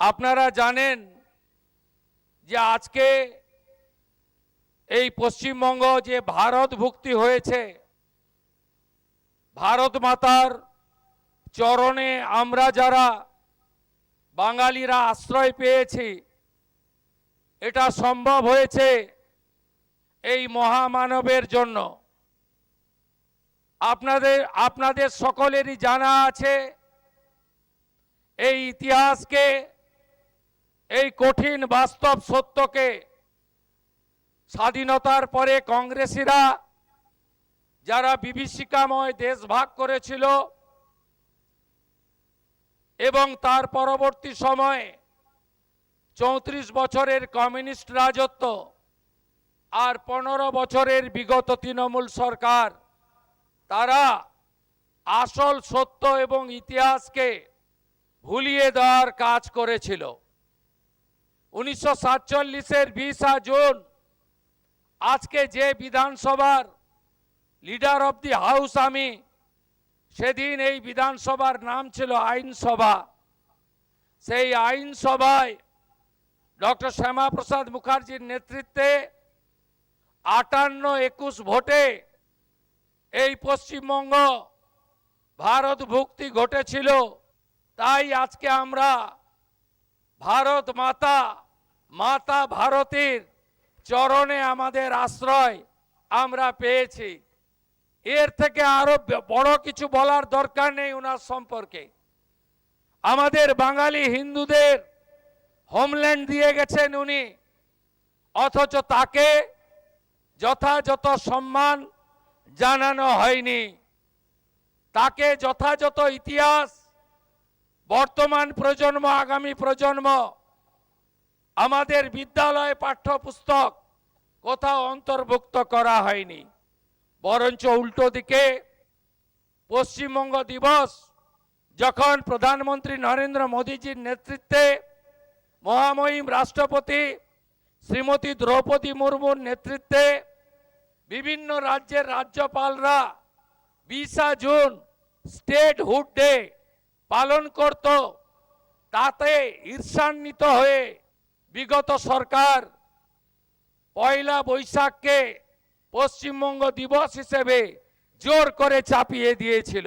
আপনারা জানেন যে আজকে এই পশ্চিমবঙ্গ যে ভারতভুক্তি হয়েছে, ভারত মাতার চরণে আমরা যারা বাঙালিরা আশ্রয় পেয়েছি, এটা সম্ভব হয়েছে এই মহামানবের জন্য। আপনাদের সকলেরই জানা আছে এই ইতিহাসকে, এই কঠিন বাস্তব সত্যকে স্বাধীনতার পরে কংগ্রেসীরা যারা বিভীষিকাময় দেশ ভাগ করেছিল এবং তার পরবর্তী সময়ে 34 বছরের কমিউনিস্ট রাজত্ব আর 15 বছরের বিগত তৃণমূল সরকার, তারা আসল সত্য এবং ইতিহাসকে ভুলিয়ে দেওয়ার কাজ করেছিল। 1947-এর 20 জুন আজকে যে বিধানসভার লিডার অব দি হাউস আমি, সেদিন এই বিধানসভার নাম ছিল আইনসভা। সেই আইনসভায় ডক্টর শ্যামাপ্রসাদ মুখার্জির নেতৃত্বে 58-21 ভোটে এই পশ্চিমবঙ্গ ভারতভুক্তি ঘটেছিল। তাই আজকে আমরা ভারত মাতা, মাতা ভারতীর চরণে আমাদের আশ্রয় আমরা পেয়েছি। এর থেকে আরো বড় কিছু বলার দরকার নেই ওনার সম্পর্কে। আমাদের বাঙালি হিন্দুদের হোমল্যান্ড দিয়ে গেছেন উনি, অথচ তাকে যথাযথ সম্মান জানানো হয়নি। তাকে যথাযথ ইতিহাস বর্তমান প্রজন্ম, আগামী প্রজন্ম, আমাদের বিদ্যালয়ে পাঠ্যপুস্তক কোথাও অন্তর্ভুক্ত করা হয়নি। বরঞ্চ উল্টো দিকে পশ্চিমবঙ্গ দিবস যখন প্রধানমন্ত্রী নরেন্দ্র মোদীজির নেতৃত্বে মহামহিম রাষ্ট্রপতি শ্রীমতী দ্রৌপদী মুর্মুর নেতৃত্বে বিভিন্ন রাজ্যের রাজ্যপালরা 20 জুন স্টেটহুড ডে পালন করত, তাতে ঈর্ষান্বিত হয়ে বিগত সরকার পয়লা বৈশাখকে পশ্চিমবঙ্গ দিবস হিসেবে জোর করে চাপিয়ে দিয়েছিল।